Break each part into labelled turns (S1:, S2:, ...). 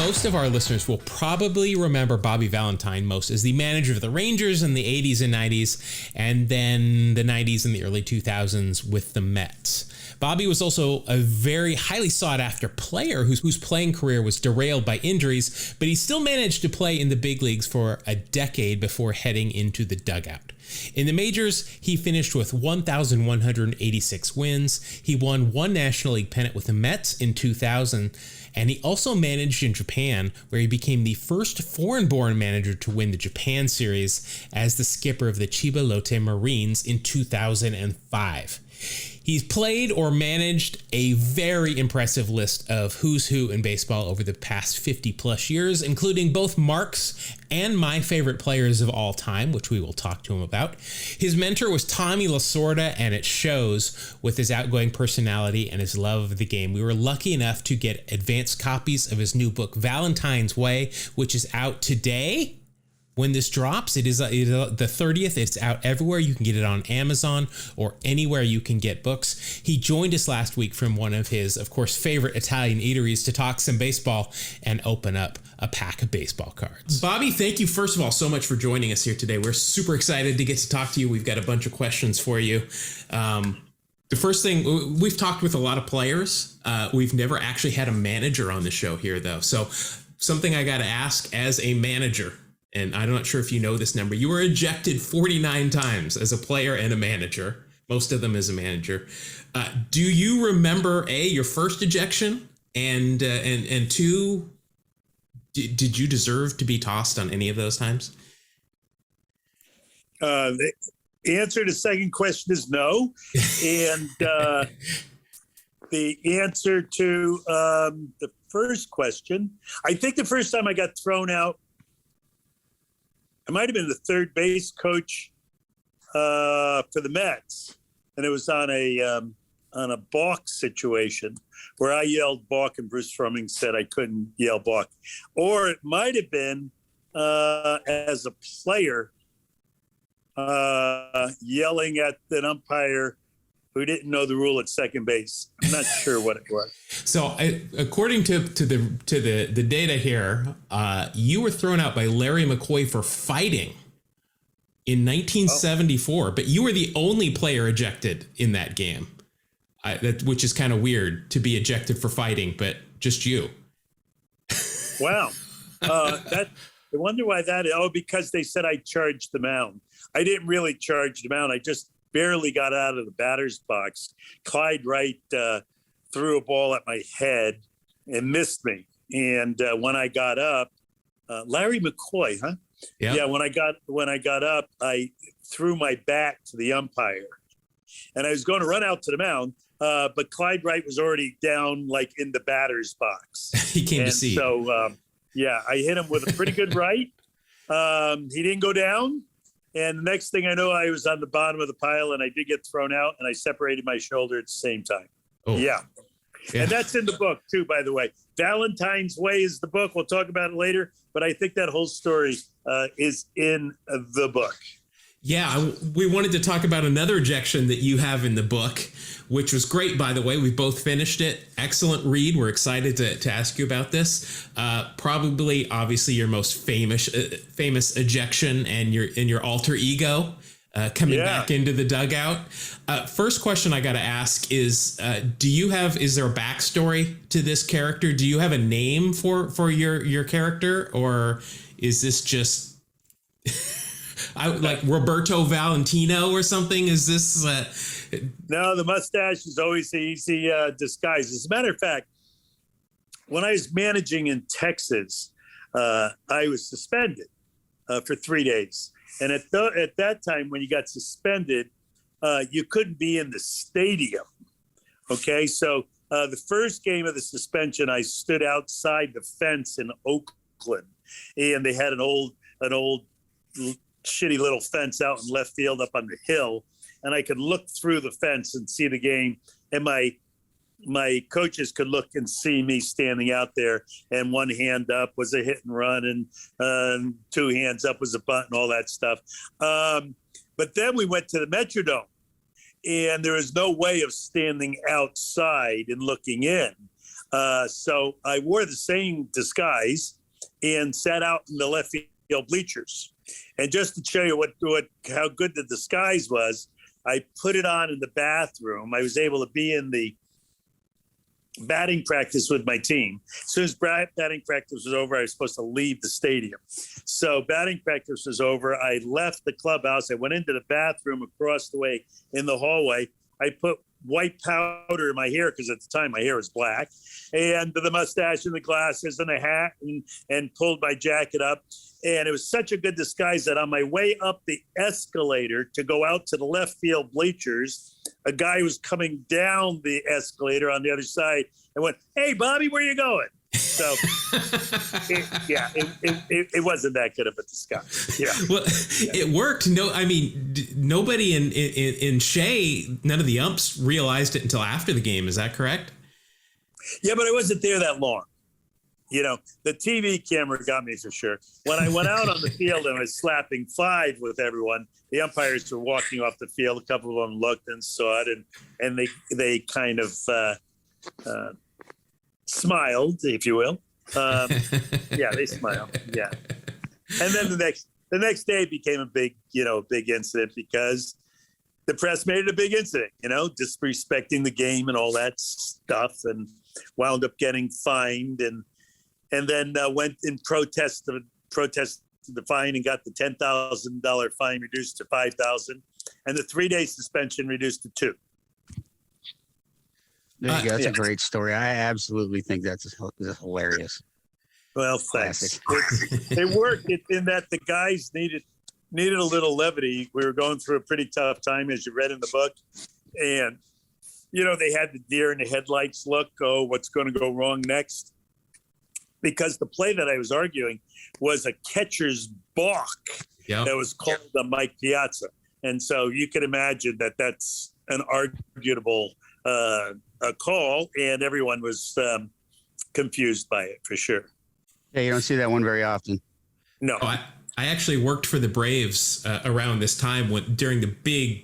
S1: most of our listeners will probably remember Bobby Valentine most as the manager of the Rangers in the 80s and 90s, and then the 90s and the early 2000s with the Mets. Bobby was also a very highly sought-after player whose playing career was derailed by injuries, but he still managed to play in the big leagues for a decade before heading into the dugout. In the majors, he finished with 1,186 wins. He won one National League pennant with the Mets in 2000, and he also managed in Japan, where he became the first foreign-born manager to win the Japan Series as the skipper of the Chiba Lotte Marines in 2005. He's played or managed a very impressive list of who's who in baseball over the past 50 plus years, including both Mark's and my favorite players of all time, which we will talk to him about. His mentor was Tommy Lasorda, and it shows with his outgoing personality and his love of the game. We were lucky enough to get advanced copies of his new book, Valentine's Way, which is out today. When this drops, it is the 30th. It's out everywhere. You can get it on Amazon or anywhere you can get books. He joined us last week from one of his, of course, favorite Italian eateries to talk some baseball and open up a pack of baseball cards. Bobby, thank you, first of all, so much for joining us here today. We're super excited to get to talk to you. We've got a bunch of questions for you. The first thing, we've talked with a lot of players. We've never actually had a manager on the show here, though. So something I got to ask as a manager, and I'm not sure if you know this number, you were ejected 49 times as a player and a manager, most of them as a manager. Do you remember, A, your first ejection, and two, did you deserve to be tossed on any of those times?
S2: The answer to the second question is no. And the answer to the first question, I think the first time I got thrown out, I might have been the third base coach for the Mets, and it was on a balk situation where I yelled balk and Bruce Frumming said I couldn't yell balk. Or it might have been as a player yelling at an umpire who didn't know the rule at second base. I'm not sure what it was.
S1: So, according to the data here, you were thrown out by Larry McCoy for fighting in 1974, but you were the only player ejected in that game, which is kind of weird to be ejected for fighting, but just you.
S2: Wow. I wonder why that is. Oh, because they said I charged the mound. I didn't really charge the mound. I just barely got out of the batter's box. Clyde Wright threw a ball at my head and missed me. And when I got up, Larry McCoy, huh?
S1: Yep.
S2: Yeah. When I got up, I threw my bat to the umpire, and I was going to run out to the mound, but Clyde Wright was already down, like in the batter's box.
S1: He came to see.
S2: So yeah, I hit him with a pretty good right. He didn't go down. And the next thing I know, I was on the bottom of the pile, and I did get thrown out, and I separated my shoulder at the same time. Oh. Yeah. And that's in the book, too, by the way. Valentine's Way is the book. We'll talk about it later. But I think that whole story is in the book.
S1: Yeah, we wanted to talk about another ejection that you have in the book, which was great, by the way. We both finished it. Excellent read. We're excited to ask you about this. Probably, obviously, your most famous ejection and your alter ego coming back into the dugout. First question I got to ask is, is there a backstory to this character? Do you have a name for your character, or is this just like Roberto Valentino or something? Is this?
S2: No, the mustache is always the easy disguise. As a matter of fact, when I was managing in Texas, I was suspended for 3 days. And at that time, when you got suspended, you couldn't be in the stadium. Okay, so the first game of the suspension, I stood outside the fence in Oakland, and they had an old shitty little fence out in left field up on the hill, and I could look through the fence and see the game, and my coaches could look and see me standing out there, and one hand up was a hit and run, and two hands up was a bunt, and all that stuff. But then we went to the Metrodome, and there was no way of standing outside and looking in. So I wore the same disguise and sat out in the left field bleachers. And just to show you how good the disguise was, I put it on in the bathroom. I was able to be in the batting practice with my team. As soon as batting practice was over, I was supposed to leave the stadium. So batting practice was over. I left the clubhouse. I went into the bathroom across the way in the hallway. I put white powder in my hair because at the time my hair was black, and the mustache and the glasses and the hat, and pulled my jacket up. And it was such a good disguise that on my way up the escalator to go out to the left field bleachers, a guy was coming down the escalator on the other side and went, "Hey, Bobby, where you going?" So, it wasn't that good of a disguise. Yeah.
S1: Well, it worked. No, I mean, nobody in Shea, none of the umps realized it until after the game. Is that correct?
S2: Yeah, but I wasn't there that long. You know, the TV camera got me for sure. When I went out on the field and was slapping five with everyone, the umpires were walking off the field. A couple of them looked and saw it, and they kind of smiled, if you will. Yeah, they smiled. Yeah, and then the next day it became a big incident because the press made it a big incident. You know, disrespecting the game and all that stuff, and wound up getting fined and then went in protest the fine and got the $10,000 fine reduced to $5,000 and the 3-day suspension reduced to 2.
S3: There you go. That's a great story. I absolutely think that's hilarious.
S2: Well, thanks. It worked in that the guys needed a little levity. We were going through a pretty tough time, as you read in the book. And, you know, they had the deer in the headlights look. Oh, what's going to go wrong next? Because the play that I was arguing was a catcher's balk that was called the Mike Piazza. And so you can imagine that that's an arguable a call, and everyone was confused by it for sure.
S3: Yeah, you don't see that one very often.
S2: No.
S1: I actually worked for the Braves around this time during the big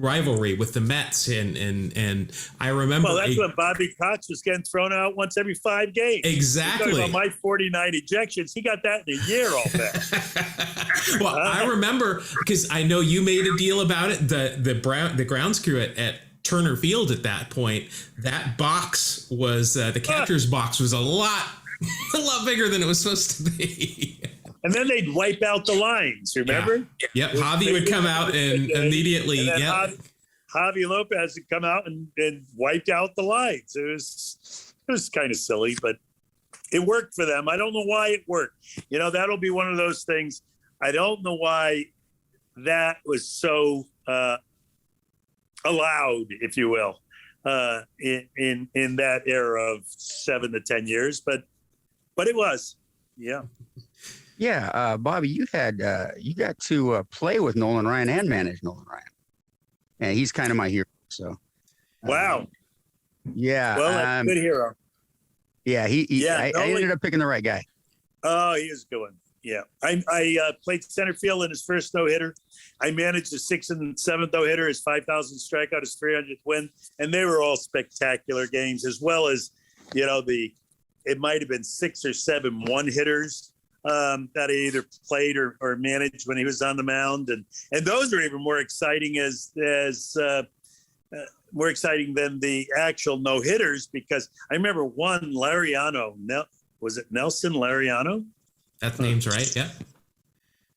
S1: rivalry with the Mets, and I remember.
S2: Well, that's when Bobby Cox was getting thrown out once every 5 games.
S1: Exactly.
S2: About my 49 ejections, he got that in a year. All that.
S1: Well, I remember because I know you made a deal about it. The grounds crew at Turner Field at that point, that box was the catcher's box was a lot bigger than it was supposed to be.
S2: And then they'd wipe out the lines, remember?
S1: Yep, Javi would come out and immediately.
S2: And Javi Lopez would come out and wiped out the lines. It was kind of silly, but it worked for them. I don't know why it worked. You know, that'll be one of those things. I don't know why that was so allowed, if you will, in that era of 7 to 10 years, but it was, yeah.
S3: Yeah, Bobby, you got to play with Nolan Ryan and manage Nolan Ryan, and he's kind of my hero. So,
S2: wow,
S3: yeah,
S2: well, that's a good hero.
S3: Yeah, I ended up picking the right guy.
S2: Oh, he was a good one. Yeah, I played center field in his first no-hitter. I managed his 6th and 7th no-hitter, his 5,000 strikeout, his 300th win, and they were all spectacular games, as well as, you know, it might have been 6 or 7 one-hitters that I either played or managed when he was on the mound, and those are even more exciting more exciting than the actual no-hitters, because I remember one Lariano. Was it Nelson Lariano?
S1: That name's right. Yeah.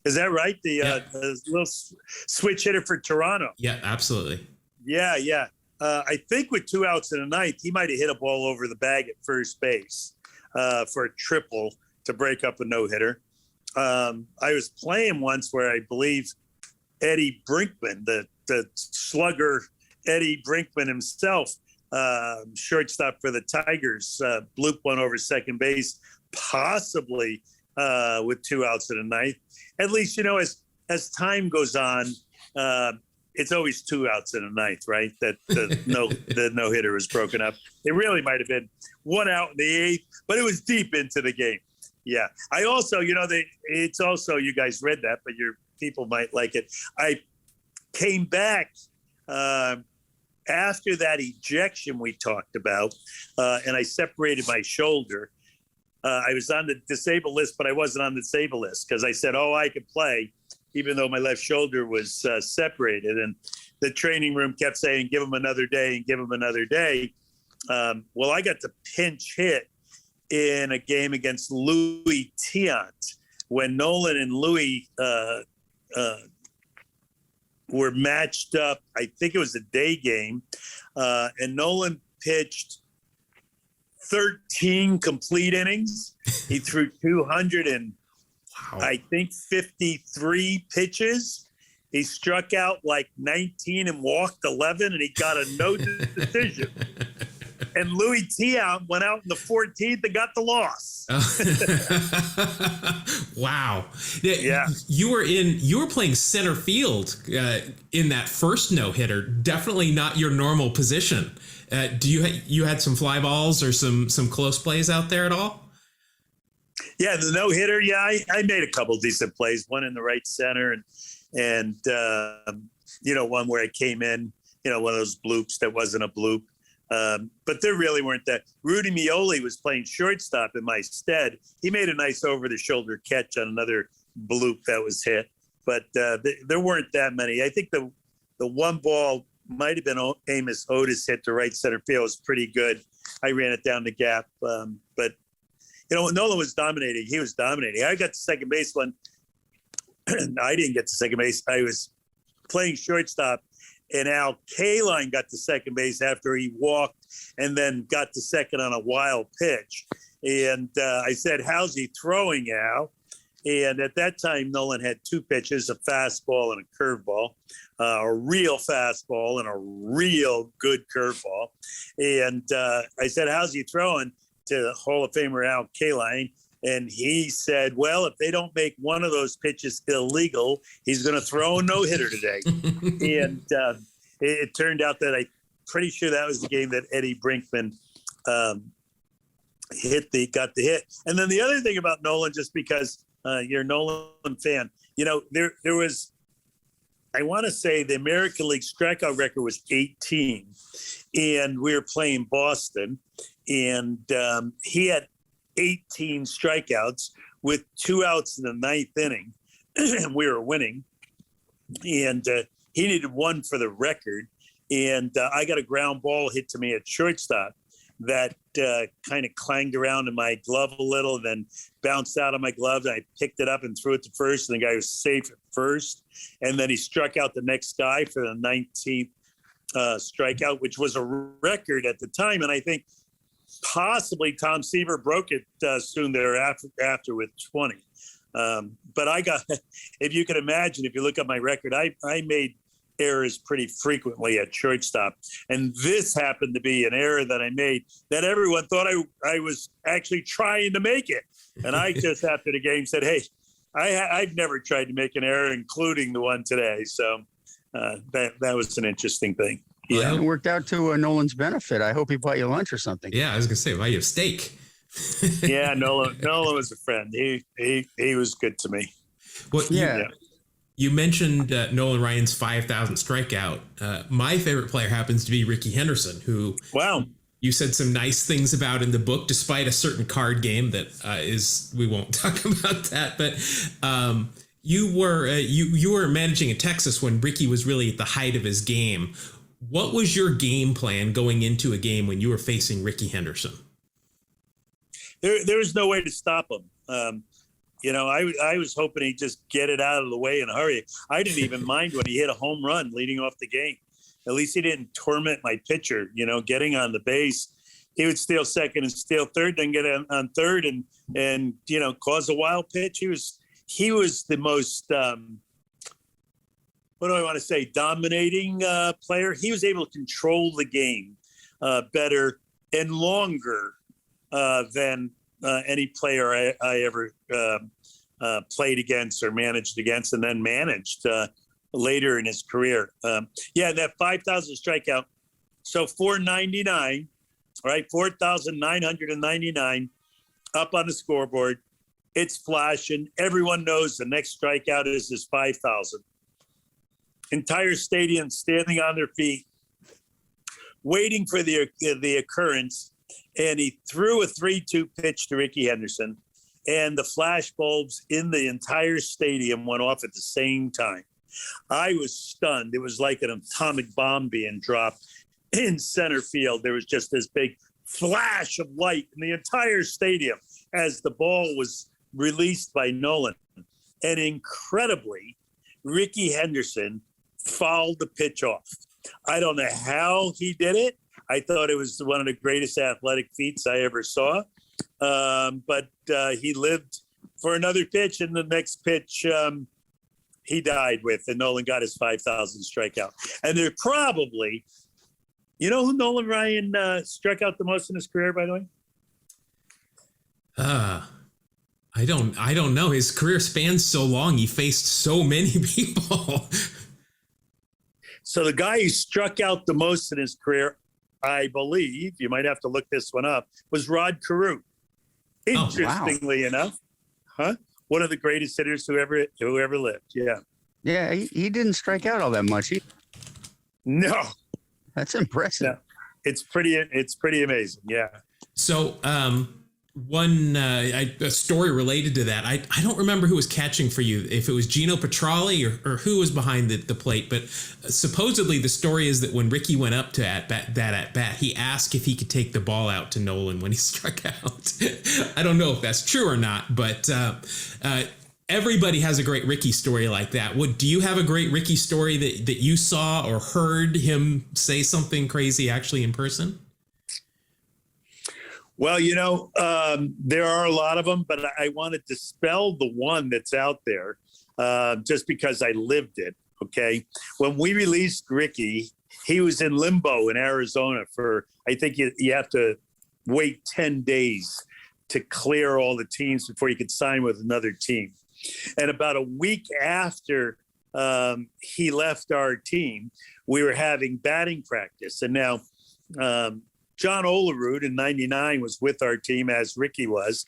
S2: Is that right? The little switch hitter for Toronto.
S1: Yeah, absolutely.
S2: Yeah. I think with 2 outs in a ninth, he might have hit a ball over the bag at first base for a triple to break up a no-hitter. I was playing once where I believe Eddie Brinkman, the slugger Eddie Brinkman himself, shortstop for the Tigers, blooped one over second base, possibly with 2 outs in a ninth. At least, you know, as time goes on, it's always 2 outs in a ninth, right? That the no-hitter was broken up. It really might have been 1 out in the 8th, but it was deep into the game. Yeah. I also, you know, it's also, you guys read that, but your people might like it. I came back after that ejection we talked about, and I separated my shoulder, I was on the disabled list, but I wasn't on the disabled list because I said, I could play, even though my left shoulder was separated. And the training room kept saying, give him another day and give him another day. Well, I got to pinch hit in a game against Louis Tiant when Nolan and Louis were matched up. I think it was a day game, and Nolan pitched 13 complete innings. He threw 200 and I think 53 pitches. He struck out like 19 and walked 11, and he got a no decision. And Louis Tiant went out in the 14th and got the loss.
S1: Wow.
S2: Yeah.
S1: You were playing center field in that first no-hitter. Definitely not your normal position. You had some fly balls or some close plays out there at all?
S2: Yeah, the no-hitter. Yeah, I made a couple decent plays. One in the right center, and one where I came in. One of those bloops that wasn't a bloop. But there really weren't that. Rudy Mioli was playing shortstop in my stead. He made a nice over-the-shoulder catch on another bloop that was hit. But there weren't that many. I think the one ball might have been Amos Otis hit to right center field. It was pretty good. I ran it down the gap. But when Nolan was dominating, he was dominating. I got to second base when I didn't get to second base. I was playing shortstop, and Al Kaline got to second base after he walked and then got to second on a wild pitch. And I said, how's he throwing, Al? And at that time, Nolan had two pitches, a fastball and a curveball, a real fastball and a real good curveball. And I said, how's he throwing, to Hall of Famer Al Kaline? And he said, well, if they don't make one of those pitches illegal, he's going to throw a no-hitter today. And it turned out that I'm pretty sure that was the game that Eddie Brinkman got the hit. And then the other thing about Nolan, just because you're a Nolan fan, there was, I want to say the American League strikeout record was 18, and we were playing Boston, and he had 18 strikeouts with 2 outs in the ninth inning, and we were winning. And he needed one for the record, and I got a ground ball hit to me at shortstop that kind of clanged around in my glove a little, and then bounced out of my glove. And I picked it up and threw it to first, and the guy was safe at first. And then he struck out the next guy for the 19th strikeout, which was a record at the time. And I think possibly Tom Seaver broke it soon thereafter with 20. But I got, if you can imagine, if you look at my record, I made errors pretty frequently at shortstop. And this happened to be an error that I made that everyone thought I was actually trying to make it. And I just after the game said, hey, I've never tried to make an error, including the one today. So that was an interesting thing.
S3: Yeah, it worked out to Nolan's benefit. I hope he bought you lunch or something.
S1: Yeah, I was gonna say, buy you a steak.
S2: Yeah, Nolan was a friend. He was good to me.
S1: Well, yeah. You mentioned Nolan Ryan's 5,000 strikeout. My favorite player happens to be Ricky Henderson, who you said some nice things about in the book, despite a certain card game that we won't talk about that. But you were managing in Texas when Ricky was really at the height of his game. What was your game plan going into a game when you were facing Ricky Henderson?
S2: There was no way to stop him. I was hoping he'd just get it out of the way in a hurry. I didn't even mind when he hit a home run leading off the game. At least he didn't torment my pitcher, getting on the base. He would steal second and steal third, then get on third and cause a wild pitch. He was the most, what do I want to say, dominating player. He was able to control the game better and longer than any player I ever played against or managed against, and then managed later in his career. That 5,000 strikeout. So 499, right? 4,999 up on the scoreboard. It's flashing. Everyone knows the next strikeout is his 5,000. Entire stadium standing on their feet. waiting for the occurrence, and he threw a 3-2 pitch to Ricky Henderson, and the flash bulbs in the entire stadium went off at the same time. I was stunned. It was like an atomic bomb being dropped in center field. There was just this big flash of light in the entire stadium as the ball was released by Nolan. And incredibly, Ricky Henderson fouled the pitch off. I don't know how he did it. I thought it was one of the greatest athletic feats I ever saw. But he lived for another pitch, and the next pitch he died with, and Nolan got his 5,000th strikeout. And they're probably, you know who Nolan Ryan struck out the most in his career, by the way?
S1: I don't know. His career spans so long. He faced so many people.
S2: So the guy who struck out the most in his career, I believe, you might have to look this one up, was Rod Carew. Interestingly enough, one of the greatest hitters who ever lived. Yeah.
S3: Yeah, he didn't strike out all that much.
S2: No.
S3: That's impressive.
S2: No. It's pretty amazing. Yeah.
S1: So, a story related to that. I don't remember who was catching for you, if it was Gino Petralli or who was behind the plate, but supposedly the story is that when Ricky went up to at bat, he asked if he could take the ball out to Nolan when he struck out. I don't know if that's true or not, but everybody has a great Ricky story like that. Do you have a great Ricky story that you saw or heard him say something crazy actually in person?
S2: Well, there are a lot of them, but I want to dispel the one that's out there just because I lived it, okay? When we released Ricky, he was in limbo in Arizona for, I think you have to wait 10 days to clear all the teams before you could sign with another team. And about a week after he left our team, we were having batting practice. And now John Olerud in 99 was with our team, as Ricky was.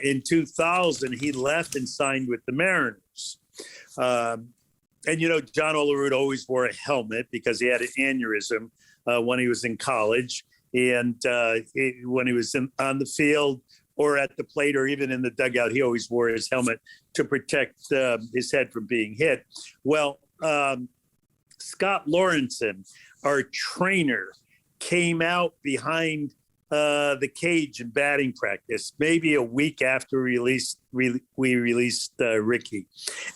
S2: In 2000, he left and signed with the Mariners. And, John Olerud always wore a helmet because he had an aneurysm when he was in college. And when he was on the field or at the plate or even in the dugout, he always wore his helmet to protect his head from being hit. Well, Scott Lawrenson, our trainer, came out behind the cage in batting practice, maybe a week after we released Ricky.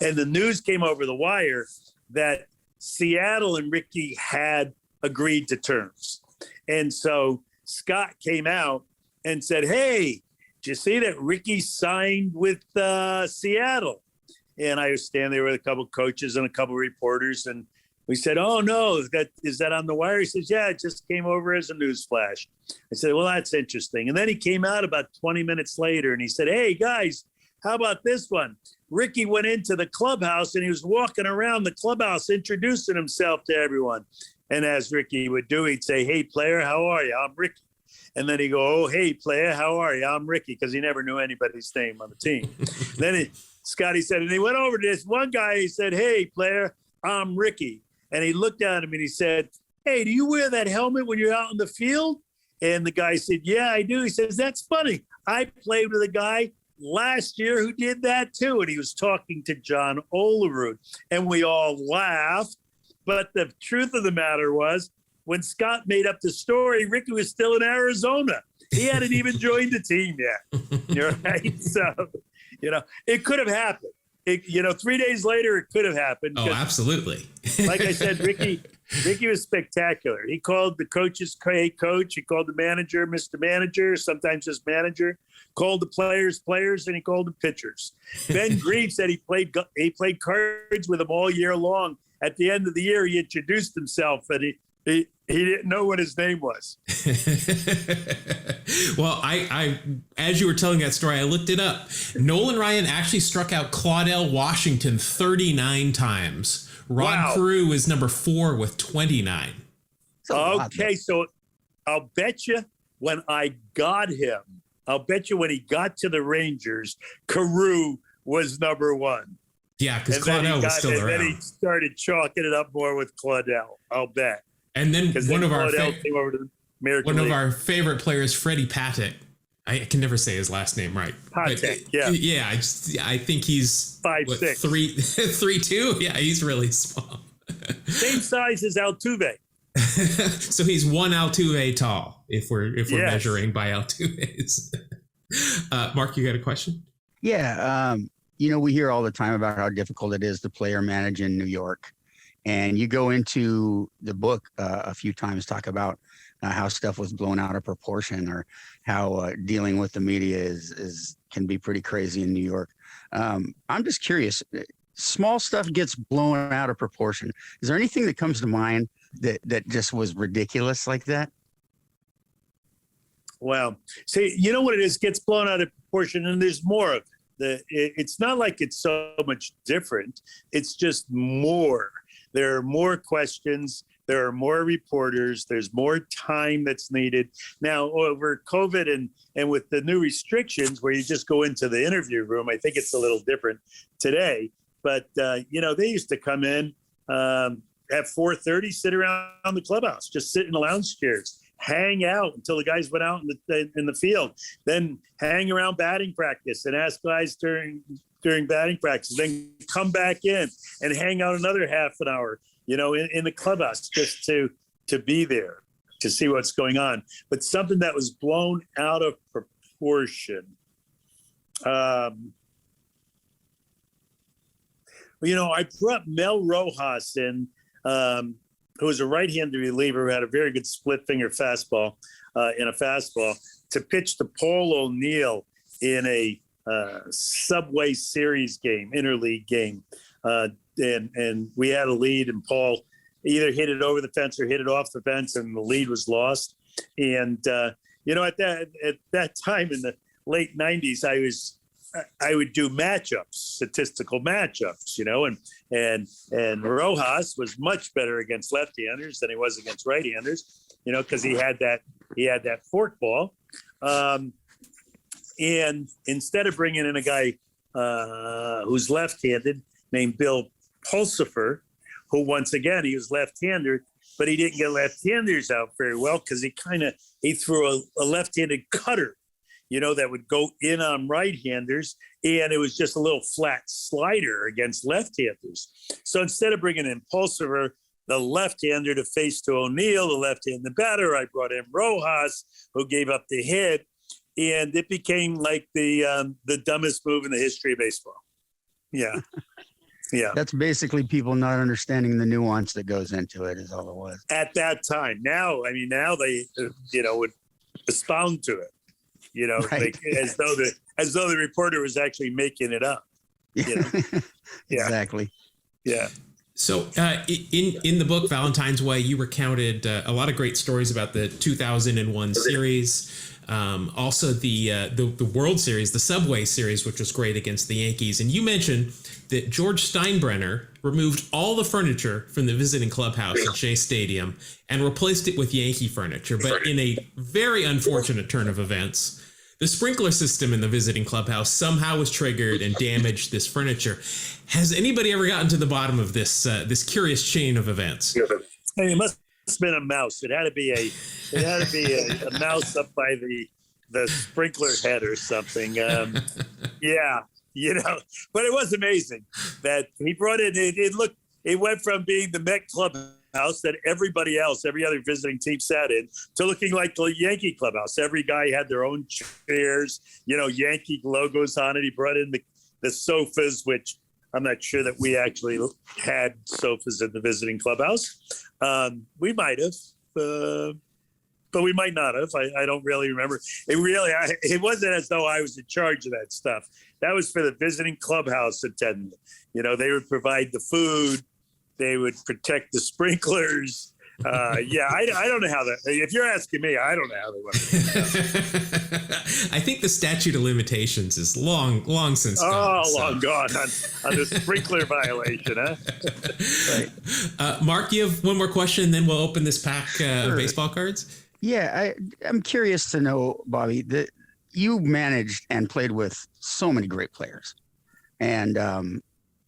S2: And the news came over the wire that Seattle and Ricky had agreed to terms. And so Scott came out and said, "Hey, did you see that Ricky signed with Seattle?" And I was standing there with a couple coaches and a couple reporters, and we said, "Oh, no, is that on the wire?" He says, "Yeah, it just came over as a news flash." I said, "Well, that's interesting." And then he came out about 20 minutes later and he said, "Hey, guys, how about this one? Ricky went into the clubhouse and he was walking around the clubhouse introducing himself to everyone." And as Ricky would do, he'd say, "Hey, player, how are you? I'm Ricky." And then he'd go, "Oh, hey, player, how are you? I'm Ricky," because he never knew anybody's name on the team. Then Scotty said, and he went over to this one guy. He said, "Hey, player, I'm Ricky." And he looked at him and he said, "Hey, do you wear that helmet when you're out in the field?" And the guy said, "Yeah, I do." He says, "That's funny. I played with a guy last year who did that too." And he was talking to John Olerud. And we all laughed. But the truth of the matter was, when Scott made up the story, Ricky was still in Arizona. He hadn't even joined the team yet. You're right. So, it could have happened. 3 days later, it could have happened.
S1: Oh, absolutely.
S2: Like I said, Ricky was spectacular. He called the coaches, "Hey, coach." He called the manager, "Mr. Manager," sometimes just manager. Called the players, and he called the pitchers. Ben Grieve said he played cards with them all year long. At the end of the year, he introduced himself, and he didn't know what his name was.
S1: Well, I as you were telling that story, I looked it up. Nolan Ryan actually struck out Claudell Washington 39 times. Rod Carew is number 4 with 29.
S2: Okay, so I'll bet you when I got him, when he got to the Rangers, Carew was number 1.
S1: Yeah, because Claudell was still around.
S2: And then he started chalking it up more with Claudell, I'll bet.
S1: And then one of our
S2: League.
S1: favorite players, Freddie Patek. I can never say his last name right.
S2: Patek,
S1: yeah. I think he's
S2: 5'6",
S1: 3'2". Yeah, he's really small.
S2: Same size as Altuve.
S1: So he's one Altuve tall if we're measuring by Altuves. Mark, you got a question?
S3: Yeah. We hear all the time about how difficult it is to play or manage in New York. And you go into the book a few times, talk about how stuff was blown out of proportion, or how dealing with the media can be pretty crazy in New York. I'm just curious. Small stuff gets blown out of proportion. Is there anything that comes to mind that just was ridiculous like that?
S2: Well, see, you know what it is? Gets blown out of proportion, and there's more of it. It's not like it's so much different. It's just more. There are more questions. There are more reporters. There's more time that's needed. Now, over COVID and with the new restrictions where you just go into the interview room, I think it's a little different today. But, they used to come in at 4:30, sit around the clubhouse, just sit in the lounge chairs, hang out until the guys went out in the field, then hang around batting practice and ask guys during batting practice, then come back in and hang out another half an hour, in the clubhouse, just to be there, to see what's going on. But something that was blown out of proportion. I brought Mel Rojas in, who was a right-handed reliever who had a very good split-finger fastball in a fastball, to pitch to Paul O'Neill in a Subway Series game, interleague game. And we had a lead, and Paul either hit it over the fence or hit it off the fence, and the lead was lost. And, at that time in the late 90s, I would do statistical matchups, and Rojas was much better against left-handers than he was against right-handers, because he had that fork ball. And instead of bringing in a guy who's left-handed named Bill Pulsifer, who once again, he was left-hander, but he didn't get left-handers out very well because he threw a left-handed cutter, that would go in on right-handers, and it was just a little flat slider against left-handers. So instead of bringing in Pulsifer, the left-hander, to face to O'Neill, the left-handed batter, I brought in Rojas, who gave up the hit, and it became like the dumbest move in the history of baseball. Yeah. Yeah.
S3: That's basically people not understanding the nuance that goes into it, is all it was.
S2: At that time. Now they, would respond to it,
S3: right.
S2: as though the reporter was actually making it up. Yeah.
S3: Exactly.
S2: Yeah.
S1: So in the book, Valentine's Way, you recounted a lot of great stories about the 2001 series. Also the World Series, the Subway Series, which was great against the Yankees. And you mentioned that George Steinbrenner removed all the furniture from the visiting clubhouse at Shea Stadium and replaced it with Yankee furniture. But in a very unfortunate turn of events, the sprinkler system in the visiting clubhouse somehow was triggered and damaged this furniture. Has anybody ever gotten to the bottom of this curious chain of events?
S2: It must have been a mouse. It had to be a mouse up by the sprinkler head or something. Yeah, but it was amazing that he brought in. It went from being the Met clubhouse that everybody else, every other visiting team sat in, to looking like the Yankee clubhouse. Every guy had their own chairs, Yankee logos on it. He brought in the sofas, which I'm not sure that we actually had sofas in the visiting clubhouse. We might have, but we might not have. I don't really remember. It wasn't as though I was in charge of that stuff. That was for the visiting clubhouse attendant. They would provide the food. They would protect the sprinklers. I don't know how that. If you're asking me, I don't know how they went.
S1: I think the statute of limitations is long since gone.
S2: Long gone on the sprinkler violation, huh?
S3: Right.
S1: Mark, you have one more question, then we'll open this pack
S3: Sure.
S1: of baseball cards.
S3: Yeah, I'm curious to know, Bobby, that you managed and played with so many great players, and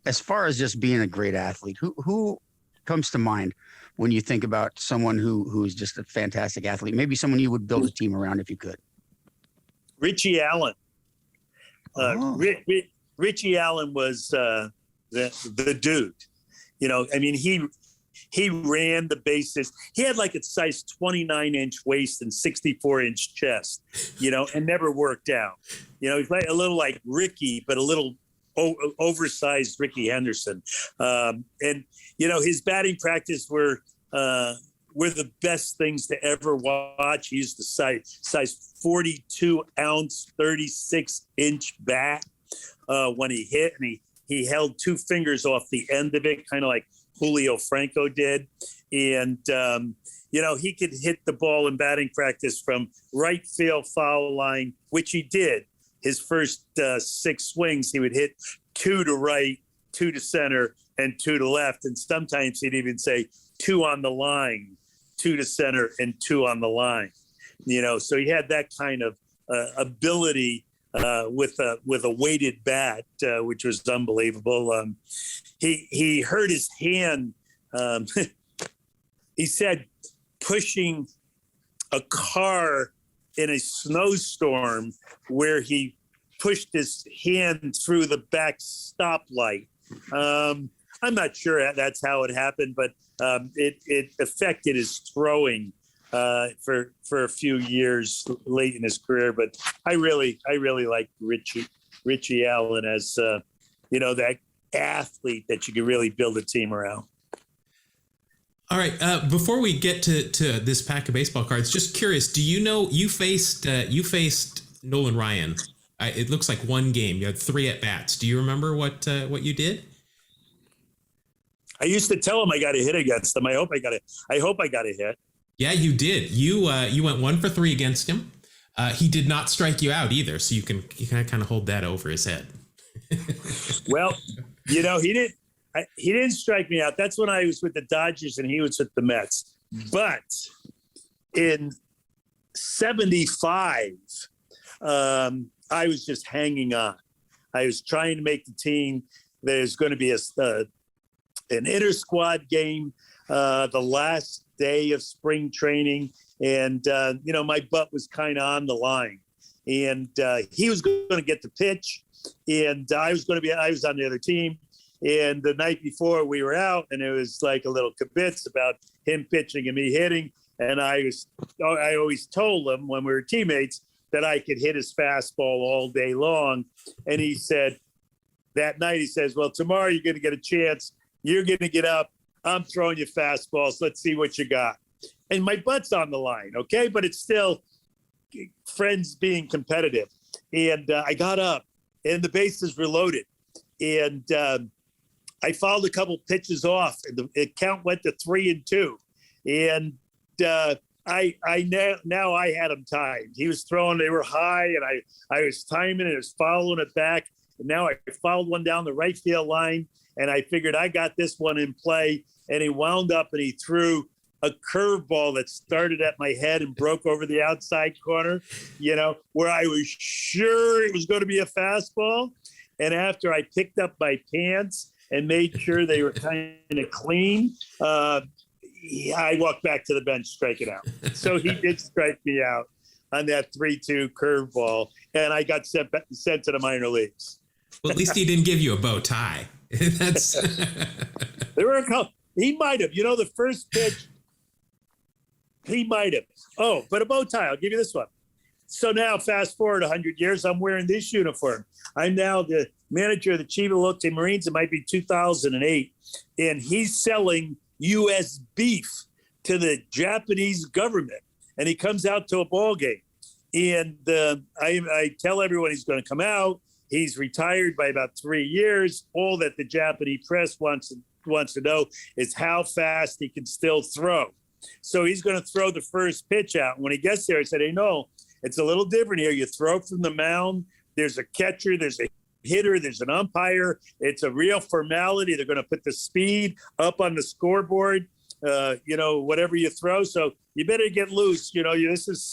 S3: as far as just being a great athlete, who comes to mind when you think about someone who's just a fantastic athlete? Maybe someone you would build a team around if you could.
S2: Richie Allen.
S3: Oh.
S2: Richie Allen was the dude. You know, I mean, he ran the bases. He had like a size 29-inch waist and 64-inch chest, you know, and never worked out. You know, he's like a little like Ricky, but a little oversized Ricky Henderson. And, you know, his batting practice were the best things to ever watch. He used the size 42-ounce, 36-inch bat when he hit, and he held two fingers off the end of it, kind of like Julio Franco did. And, you know, he could hit the ball in batting practice from right field foul line, which he did. His first 6 swings, he would hit 2 to right, 2 to center, and 2 to left. And sometimes he'd even say 2 on the line, 2 to center, and 2 on the line. You know, so he had that kind of ability with a weighted bat, which was unbelievable. He hurt his hand. He said pushing a car in a snowstorm where he pushed his hand through the back stoplight. I'm not sure that's how it happened, but it affected his throwing for a few years late in his career. But I really like Richie Allen as you know, that athlete that you could really build a team around.
S1: All right. Before we get to this pack of baseball cards, just curious, do you know you faced Nolan Ryan? It looks like one game. You had 3 at bats. Do you remember what you did?
S2: I used to tell him I got a hit against him. I hope I got a hit. Yeah,
S1: you did. You went 1 for 3 against him. He did not strike you out either, so you can kind of hold that over his head.
S2: Well, you know, he didn't strike me out. That's when I was with the Dodgers and he was with the Mets. But in '75, I was just hanging on. I was trying to make the team. There's going to be an inter-squad game the last day of spring training. And, you know, my butt was kind of on the line. And he was going to get the pitch. And I was on the other team. And the night before we were out, and it was like a little kibitz about him pitching and me hitting. And I always told him when we were teammates that I could hit his fastball all day long. And he said, that night, he says, well, tomorrow you're going to get a chance. You're going to get up. I'm throwing you fastballs. Let's see what you got. And my butt's on the line, okay? But it's still friends being competitive. And I got up, and the bases were loaded. And I fouled a couple pitches off, and the count went to 3-2. And I had him timed. He was throwing, they were high, and I was timing and I was following it back. And now I fouled one down the right field line, and I figured I got this one in play. And he wound up and he threw a curveball that started at my head and broke over the outside corner, you know, where I was sure it was going to be a fastball. And after I picked up my pants and made sure they were kind of clean, I walked back to the bench, striking out. So he did strike me out on that 3-2 curveball, and I got sent to the minor leagues.
S1: Well, at least he didn't give you a bow tie. That's
S2: there were a couple. He might have. You know, the first pitch, he might have. Oh, but a bow tie. I'll give you this one. So now, fast forward 100 years, I'm wearing this uniform. I'm now the manager of the Chivallote Marines. It might be 2008. And he's selling U.S. beef to the Japanese government. And he comes out to a ball game. And I tell everyone he's going to come out. He's retired by about 3 years. All that the Japanese press wants to know is how fast he can still throw. So he's going to throw the first pitch out. When he gets there, I said, hey, no, it's a little different here. You throw from the mound. There's a catcher. There's a hitter. There's an umpire. It's a real formality. They're going to put the speed up on the scoreboard, you know, whatever you throw. So you better get loose. You know, this is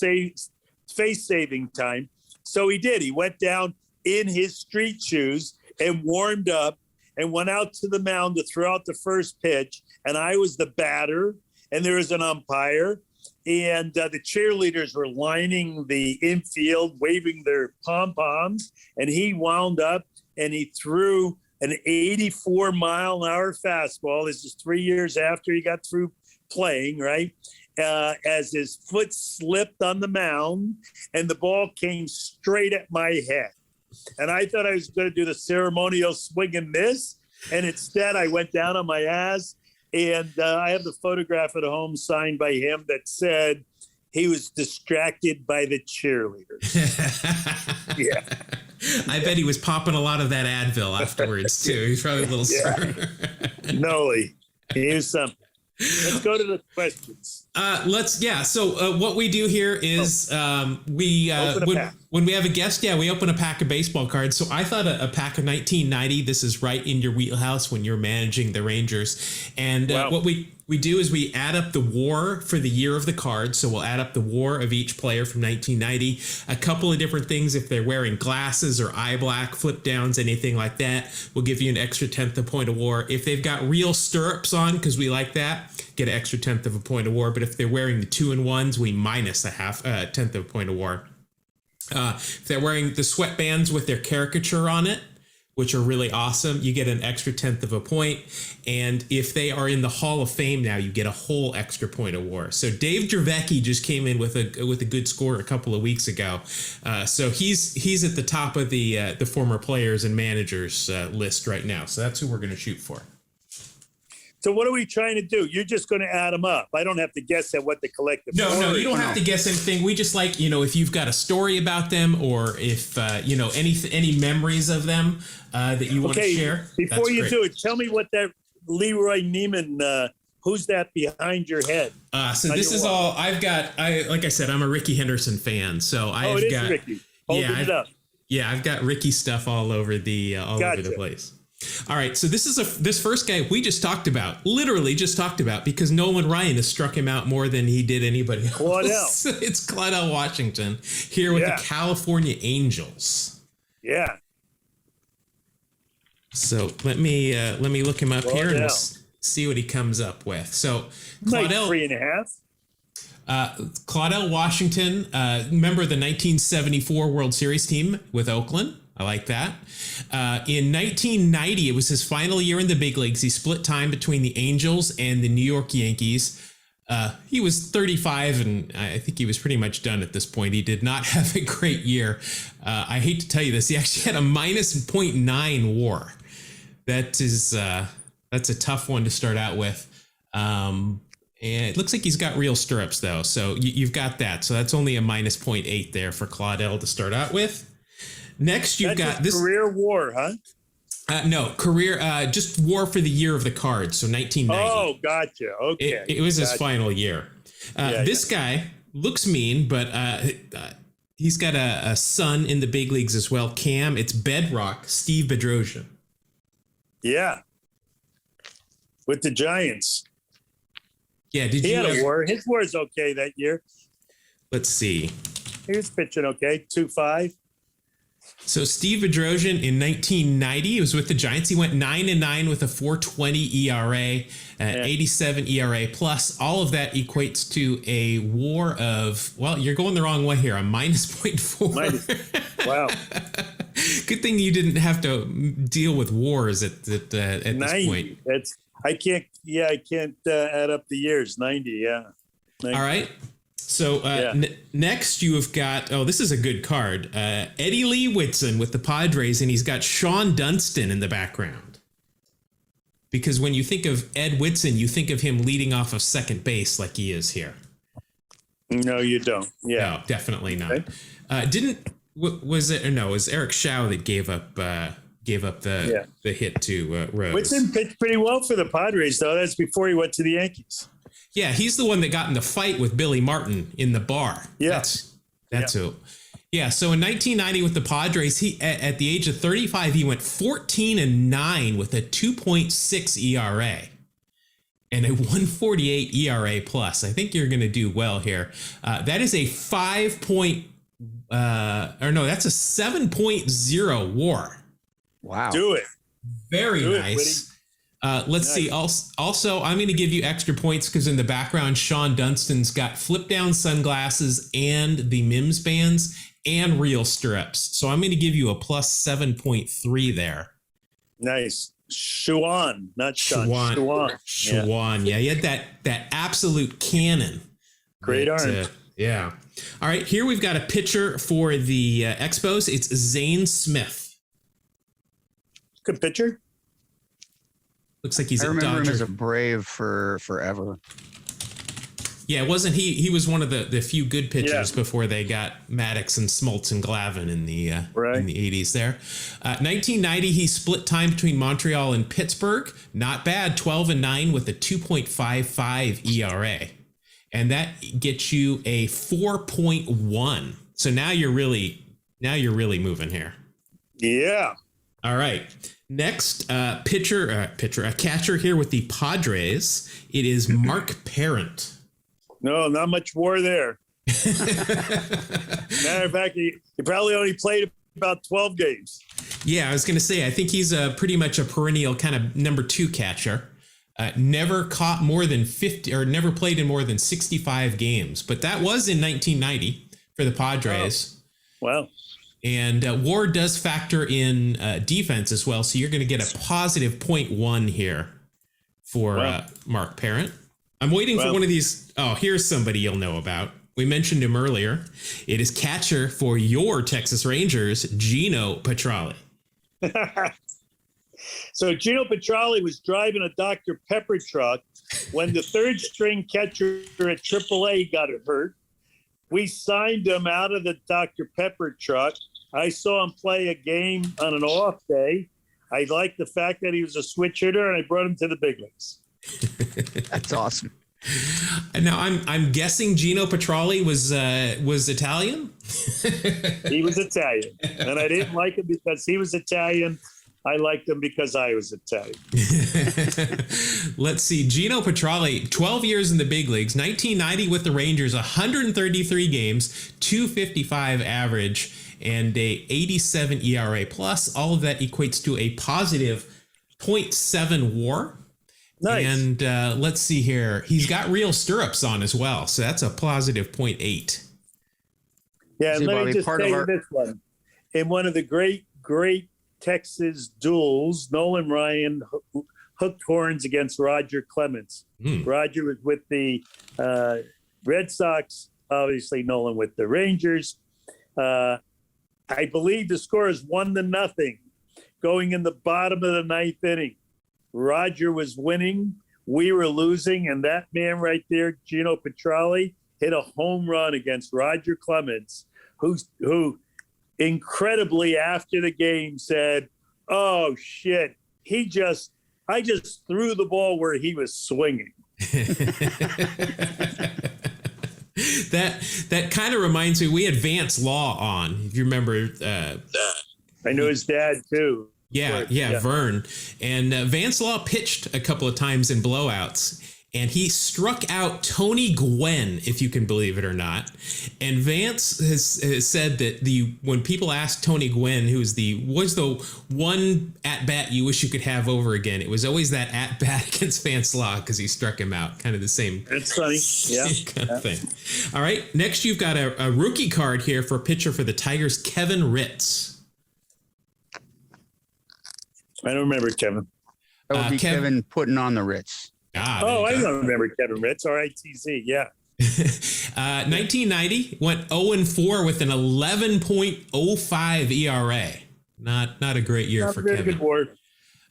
S2: face-saving time. So he did. He went down in his street shoes and warmed up and went out to the mound to throw out the first pitch. and I was the batter, and there was an umpire, and the cheerleaders were lining the infield, waving their pom-poms, and he wound up and he threw an 84-mile-an-hour fastball. This is 3 years after he got through playing, right? As his foot slipped on the mound, and the ball came straight at my head. And I thought I was going to do the ceremonial swing and miss, and instead I went down on my ass. And I have the photograph at home signed by him that said he was distracted by the cheerleaders. Yeah.
S1: I bet he was popping a lot of that Advil afterwards, too. He's probably a little sore.
S2: Noli. Here's something. Let's go to the questions.
S1: So what we do here is when we have a guest, we open a pack of baseball cards. So I thought a pack of 1990. This is right in your wheelhouse when you're managing the Rangers. And what we do is we add up the WAR for the year of the card. So we'll add up the WAR of each player from 1990. A couple of different things. If they're wearing glasses or eye black, flip downs, anything like that, we'll give you an extra 10th of a point of WAR. If they've got real stirrups on, because we like that, get an extra 10th of a point of WAR. But if they're wearing the 2-in-1s, we minus a 10th of a point of WAR. If they're wearing the sweatbands with their caricature on it, which are really awesome, you get an extra 10th of a point. And if they are in the Hall of Fame now, you get a whole extra point of WAR. So Dave Dravecki just came in with a good score a couple of weeks ago. So he's at the top of the former players and managers list right now. So that's who we're going to shoot for.
S2: So what are we trying to do? You're just going to add them up. I don't have to guess at what the collective.
S1: No, you don't have to guess anything. We just like, if you've got a story about them or if, any memories of them that you want to share.
S2: Before you do it, tell me what that Leroy Neiman, who's that behind your head?
S1: So this is all I've got. Like I said, I'm a Ricky Henderson fan. So I've got
S2: Ricky. Holding it up.
S1: Yeah, I've got Ricky stuff all over the over the place. All right, so this first guy we literally just talked about, because Nolan Ryan has struck him out more than he did anybody else.
S2: Claudel.
S1: It's Claudel Washington here with the California Angels.
S2: Yeah.
S1: So let me look him up here and we'll see what he comes up with. So
S2: Claudel, like 3.5.
S1: Claudel Washington, member of the 1974 World Series team with Oakland. I like that. In 1990, it was his final year in the big leagues. He split time between the Angels and the New York Yankees. He was 35, and I think he was pretty much done at this point. He did not have a great year. I hate to tell you this. He actually had a minus .9 WAR. That's a tough one to start out with. And it looks like he's got real stirrups, though. So you've got that. So that's only a minus .8 there for Claudel to start out with. Next, you've got this
S2: career WAR, huh?
S1: No, career, just WAR for the year of the card. So 1990.
S2: Oh, gotcha. Okay.
S1: It was his final year. This guy looks mean, but he's got a son in the big leagues as well. Cam, it's Bedrock, Steve Bedrosian.
S2: Yeah. With the Giants.
S1: Yeah,
S2: he had a WAR. His WAR is okay that year.
S1: Let's see.
S2: He was pitching okay, 2.5.
S1: So Steve Bedrosian in 1990 was with the Giants. He went 9-9 with a 4.20 ERA, 87 ERA plus. All of that equates to a WAR of, well, you're going the wrong way here, a minus .4.
S2: Wow.
S1: Good thing you didn't have to deal with wars at this point.
S2: I can't add up the years. 90, 90.
S1: All right. So next you have got, this is a good card. Eddie Lee Whitson with the Padres, and he's got Sean Dunston in the background. Because when you think of Ed Whitson, you think of him leading off of second base like he is here.
S2: No, you don't. Yeah.
S1: No, definitely not. Okay. It was Eric Shaw that gave up the hit to Rose.
S2: Whitson pitched pretty well for the Padres, though. That's before he went to the Yankees.
S1: Yeah, he's the one that got in the fight with Billy Martin in the bar.
S2: Yeah.
S1: That's who. Yeah, so in 1990 with the Padres, he at the age of 35, he went 14-9 with a 2.6 ERA and a 148 ERA plus. I think you're going to do well here. That is a that's a 7.0 WAR.
S3: Wow.
S2: Do it.
S1: Very nice. Let's see. Also, I'm going to give you extra points because in the background, Sean Dunstan's got flip down sunglasses and the Mims bands and real stirrups. So I'm going to give you a plus 7.3 there.
S2: Nice. Shuan, not Sean.
S1: Shuan. Yeah, he had that absolute cannon.
S2: Great arm.
S1: Yeah. All right, here we've got a pitcher for the Expos. It's Zayn Smith.
S2: Good pitcher.
S1: Looks like he's
S3: I
S1: a
S3: remember
S1: Dodger.
S3: him as a Brave for forever.
S1: Yeah, wasn't he? He was one of the few good pitchers before they got Maddox and Smoltz and Glavine in the 80s there. 1990, he split time between Montreal and Pittsburgh. Not bad, 12-9 with a 2.55 ERA. And that gets you a 4.1. So now you're really moving here.
S2: Yeah.
S1: All right. Next, a catcher here with the Padres. It is Mark Parent.
S2: No, not much war there. Matter of fact, he probably only played about 12 games.
S1: Yeah, I was going to say, I think he's pretty much a perennial kind of number 2 catcher. Never caught more than 50 or never played in more than 65 games. But that was in 1990 for the Padres.
S2: Oh. Wow.
S1: And WAR does factor in defense as well. So you're going to get a positive 0.1 here for Mark Parent. I'm waiting for one of these. Oh, here's somebody you'll know about. We mentioned him earlier. It is catcher for your Texas Rangers, Gino Petralli.
S2: So Gino Petralli was driving a Dr. Pepper truck when the third string catcher at AAA got hurt. We signed him out of the Dr. Pepper truck. I saw him play a game on an off day. I liked the fact that he was a switch hitter, and I brought him to the big leagues.
S3: That's awesome.
S1: And now I'm guessing Gino Petralli was Italian.
S2: He was Italian, and I didn't like him because he was Italian. I liked him because I was Italian.
S1: Let's see. Gino Petralli, 12 years in the big leagues, 1990 with the Rangers, 133 games, 255 average, and a 87 ERA plus. All of that equates to a positive 0.7 WAR.
S2: Nice.
S1: And let's see here. He's got real stirrups on as well. So that's a positive 0.8.
S2: Yeah, and let me just say this one. In one of the great Texas duels, Nolan Ryan hooked horns against Roger Clemens. Roger was with the Red Sox, obviously Nolan with the Rangers. I believe the score is 1-0 going in the bottom of the ninth inning. Roger was winning, we were losing, and that man right there, Gino Petralli, hit a home run against Roger Clemens, who incredibly after the game said, "Oh shit, I just threw the ball where he was swinging."
S1: That kind of reminds me, we had Vance Law on, if you remember.
S2: I knew his dad too.
S1: Yeah, Vern. And Vance Law pitched a couple of times in blowouts, and he struck out Tony Gwynn, if you can believe it or not. And Vance has said that when people ask Tony Gwynn, who's was the one at-bat you wish you could have over again, it was always that at-bat against Vance Law because he struck him out. Kind of the same.
S2: That's funny. Yeah.
S1: Kind of thing. All right. Next, you've got a rookie card here for a pitcher for the Tigers, Kevin Ritz.
S2: I don't remember Kevin.
S3: That would be Kevin putting on the Ritz.
S2: I don't remember Kevin Ritz. RITZ, yeah.
S1: 1990 went 0-4 with an 11.05 ERA. Not a great year for Kevin.
S2: Good WAR.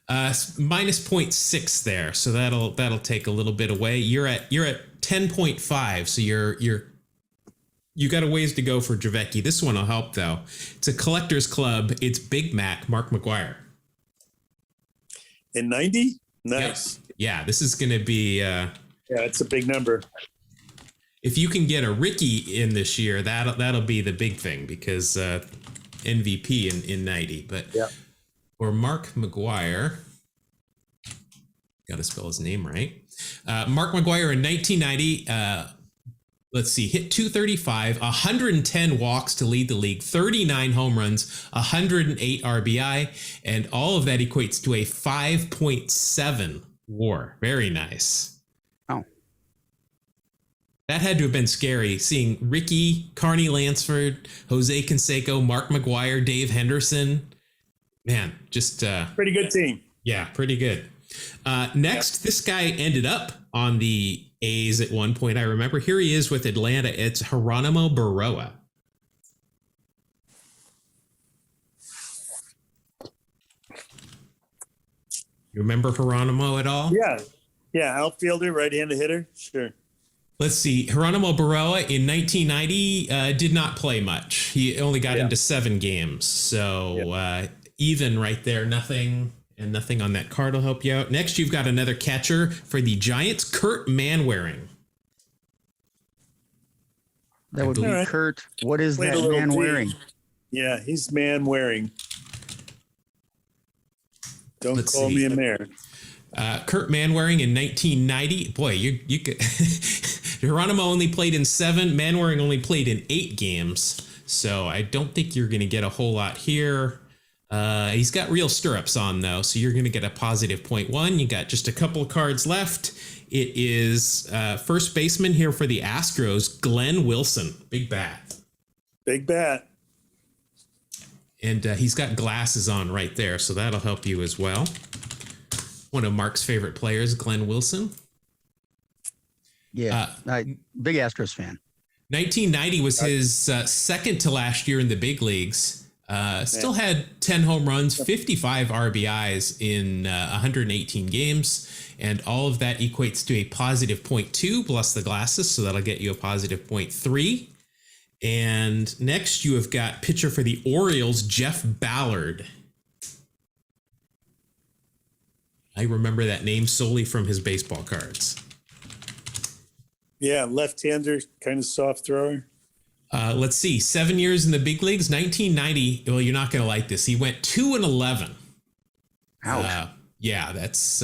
S1: Minus 0.6 there, so that'll take a little bit away. You're at 10.5, so you got a ways to go for Javecki. This one will help though. It's a collector's club. It's Big Mac, Mark McGwire.
S2: In 90? Nice.
S1: Yep. Yeah, this is going to be... yeah,
S2: it's a big number.
S1: If you can get a Ricky in this year, that'll be the big thing because MVP in 90. But or Mark McGwire, got to spell his name right. Mark McGwire in 1990, Let's see, hit 235, 110 walks to lead the league, 39 home runs, 108 RBI, and all of that equates to a 5.7 WAR. Very nice.
S3: Oh.
S1: That had to have been scary, seeing Ricky, Carney Lansford, Jose Canseco, Mark McGuire, Dave Henderson. Man, just...
S2: pretty good team.
S1: Yeah, pretty good. Next, This guy ended up on the A's at one point. I remember here he is with Atlanta. It's Geronimo Baroa. You remember Geronimo at all?
S2: Yeah, outfielder, right-handed hitter. Sure.
S1: Let's see. Geronimo Baroa in 1990 did not play much. He only got into 7 games. So even right there, nothing on that card will help you out. Next, you've got another catcher for the Giants, Kurt Manwaring.
S3: That would be Kurt. What is that man wearing?
S2: Yeah, he's man wearing. Let's call me a mayor.
S1: Kurt Manwaring in 1990. Boy, you could. Geronimo only played in 7. Manwaring only played in 8 games. So I don't think you're going to get a whole lot here. He's got real stirrups on, though, so you're going to get a positive 0.1. You got just a couple of cards left. It is first baseman here for the Astros, Glenn Wilson. Big bat.
S2: Big bat.
S1: And he's got glasses on right there, so that'll help you as well. One of Mark's favorite players, Glenn Wilson.
S3: Yeah, big Astros fan.
S1: 1990 was his second to last year in the big leagues. Still had 10 home runs, 55 RBIs in 118 games, and all of that equates to a positive 0.2 plus the glasses, so that'll get you a positive 0.3. And next you have got pitcher for the Orioles, Jeff Ballard. I remember that name solely from his baseball cards.
S2: Yeah, left-hander, kind of soft thrower.
S1: Let's see, 7 years in the big leagues, 1990. Well, you're not going to like this. He went 2-11.
S3: Ouch.
S1: Yeah, that's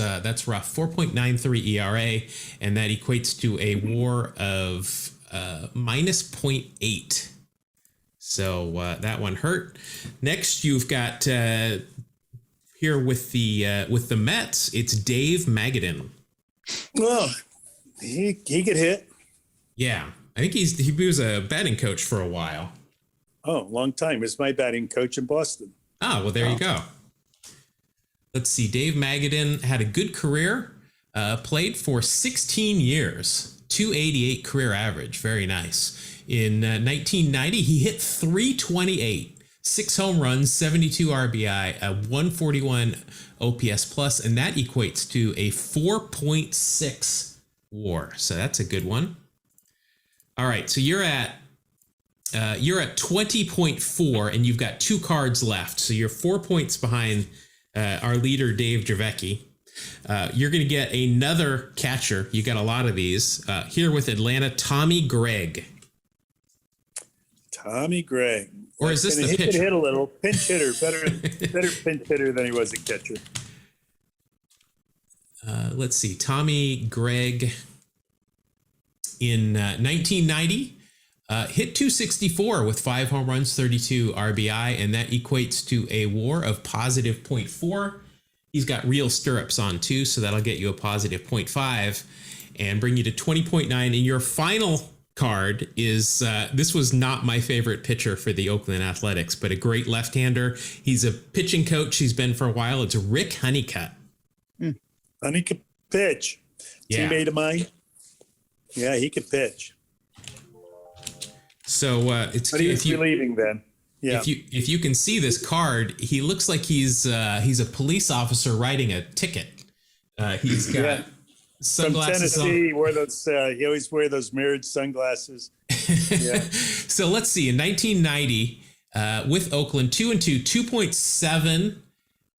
S1: rough. 4.93 ERA, and that equates to a WAR of minus 0.8. So that one hurt. Next, you've got here with the Mets. It's Dave Magadan.
S2: Well, he could hit.
S1: Yeah. I think he was a batting coach for a while.
S2: Oh, long time. He was my batting coach in Boston.
S1: Oh, well, there you go. Let's see. Dave Magadan had a good career, played for 16 years, 288 career average. Very nice. In 1990, he hit 328, 6 home runs, 72 RBI, a 141 OPS plus, and that equates to a 4.6 WAR. So that's a good one. All right, so you're at 20.4, and you've got 2 cards left. So you're 4 points behind our leader, Dave Javecki. You're going to get another catcher. You got a lot of these here with Atlanta, Tommy Gregg.
S2: Tommy Gregg.
S1: Or is this the
S2: pitcher? He could hit a little. Pinch hitter, better pinch hitter than he was a catcher.
S1: Let's see, Tommy Gregg. In 1990, hit 264 with 5 home runs, 32 RBI, and that equates to a WAR of positive 0.4. He's got real stirrups on too, so that'll get you a positive 0.5 and bring you to 20.9. And your final card is, this was not my favorite pitcher for the Oakland Athletics, but a great left-hander. He's a pitching coach. He's been for a while. It's Rick Honeycutt.
S2: Honeycutt pitch.
S1: Yeah.
S2: Teammate of mine. Yeah, he could pitch.
S1: So it's
S2: but he's relieving then. Yeah.
S1: If you can see this card, he looks like he's a police officer writing a ticket. He's got sunglasses
S2: from Tennessee.
S1: on.
S2: Wore those. He always wear those mirrored sunglasses. Yeah.
S1: So let's see. In 1990, with Oakland, 2-2, 2.7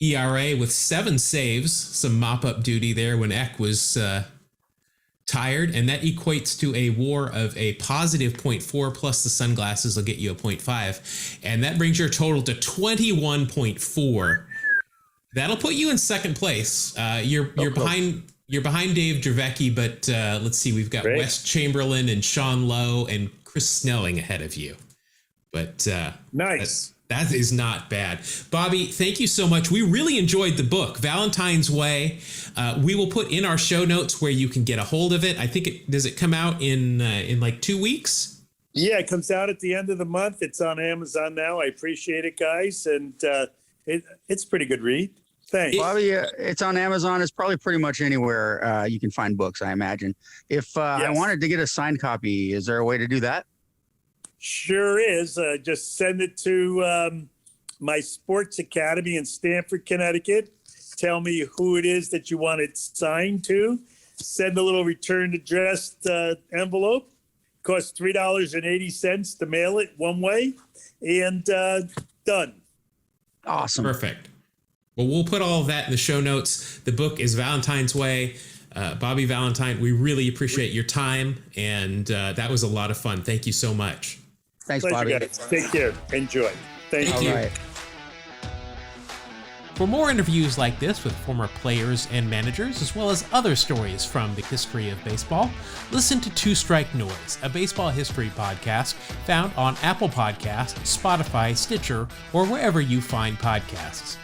S1: ERA with 7 saves. Some mop-up duty there when Eck was tired, and that equates to a WAR of a positive 0.4 plus the sunglasses will get you a 0.5, and that brings your total to 21.4. That'll put you in second place. You're behind You're behind Dave Dravecki, but let's see. We've got
S2: Great.
S1: Wes Chamberlain and Sean Lowe and Chris Snelling ahead of you. But
S2: Nice.
S1: that is not bad. Bobby, thank you so much. We really enjoyed the book, Valentine's Way. We will put in our show notes where you can get a hold of it. I think does it come out in like 2 weeks?
S2: Yeah, it comes out at the end of the month. It's on Amazon now. I appreciate it, guys. And it's a pretty good read. Thanks.
S3: Bobby, it's on Amazon. It's probably pretty much anywhere you can find books, I imagine. If I wanted to get a signed copy, is there a way to do that?
S2: Sure is. Just send it to my sports academy in Stamford, Connecticut. Tell me who it is that you want it signed to. Send a little return addressed envelope. Costs $3.80 to mail it one way, and done.
S3: Awesome.
S1: Perfect. Well, we'll put all of that in the show notes. The book is Valentine's Way. Bobby Valentine, we really appreciate your time, and that was a lot of fun. Thank you so much.
S3: Thanks,
S2: Pleasure,
S3: Bobby.
S2: guys. Take care. Enjoy. Thank you.
S3: All right.
S1: For more interviews like this with former players and managers, as well as other stories from the history of baseball, listen to Two Strike Noise, a baseball history podcast found on Apple Podcasts, Spotify, Stitcher, or wherever you find podcasts.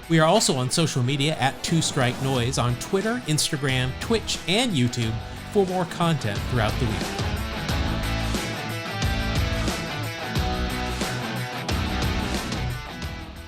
S1: We are also on social media at Two Strike Noise on Twitter, Instagram, Twitch, and YouTube for more content throughout the week.